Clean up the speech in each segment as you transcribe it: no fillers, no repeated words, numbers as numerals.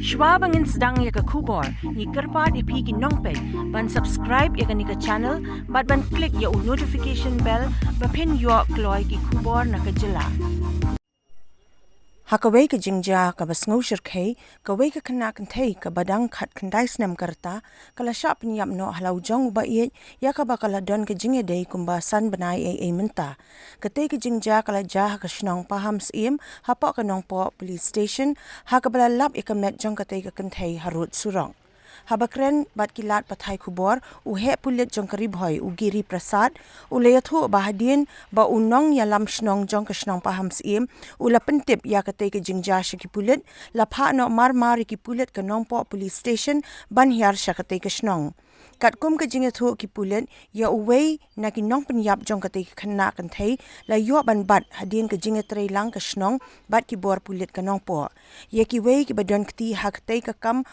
Shwabangin sedang ya ke khubor, ni kerpat ipi ki nongpet, ban subscribe ya ke ni ke channel, ban klik ya notification bell, bapin yo kloy ki khubor na ke jela. Kawei ke jingjia ka sngew shyrkhei, kawei ke khynnah kynthei ka badang khat kynthei Snem karta, kala Shah Pyniap no halau jong baieit ya ka bakala don ke jingiadei kumba bnai eiei mynta. Katei ke jingjia kala jah ka shnong Pahamsyiem hapoh ke Nongpoh Police Station, ha ka bala lap ya ka met jong katei ke kynthei harud Surok. Haba kren bat kilat pathai khubor pulit jong Ri Bhoi Giri Prasad iathuh bahadin ba unong ya lam shnong jong ke shnong Pahamsyiem la pentip ya Katei ke jingjia ki pulit la pha no mar ki pulit ke Nongpoh Police Station ban hiar Katei ke shnong kat kum ke iathuh ki pulit ya uwei na ki Nongpoh Police jong Katei ke khynnah kynthei la yo ban bat hadin ke jingiadei lang ke shnong bat ki bor pulit ke Nongpoh ya ki wei ki badon kti ha Katei ke kam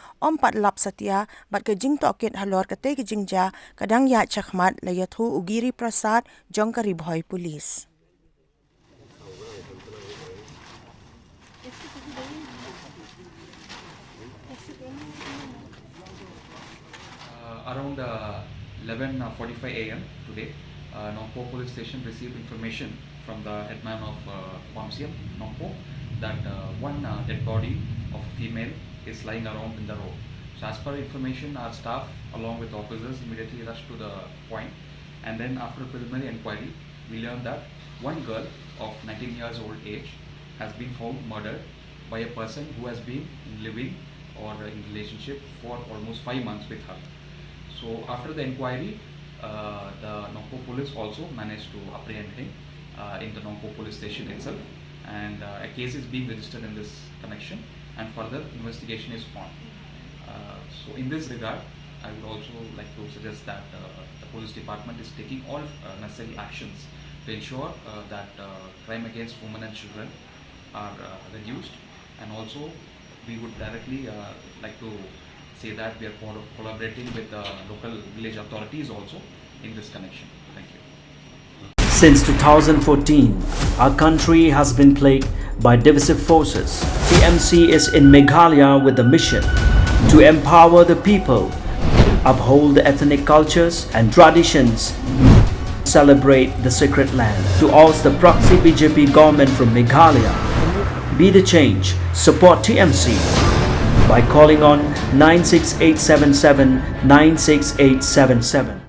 pat lap satya bat ke jing tokit halor Katei ke jingjia kadang ya chakmat la iathuh Giri Prasad jong Ri Bhoi Police. Around 11:45 a.m. today, Nongpoh Police Station received information from the headman of Pahamsyiem, Nongpoh, that one dead body of a female is lying around in the road. So as per information, our staff along with officers immediately rushed to the point, and then after preliminary inquiry, we learned that one girl of 19 years old age has been found murdered by a person who has been living or in relationship for almost 5 months with her. So after the inquiry, the Nongpoh Police also managed to apprehend him in the Nongpoh Police Station itself, and a case is being registered in this connection, and further investigation is on. So in this regard, I would also like to suggest that the police department is taking all necessary actions to ensure that crime against women and children are reduced, and also we would directly like to say that we are collaborating with the local village authorities also in this connection. Thank you. Since 2014, our country has been plagued by divisive forces. TMC is in Meghalaya with the mission to empower the people, uphold the ethnic cultures and traditions, celebrate the sacred land. To oust the proxy BJP government from Meghalaya, be the change, support TMC by calling on 96877 96877.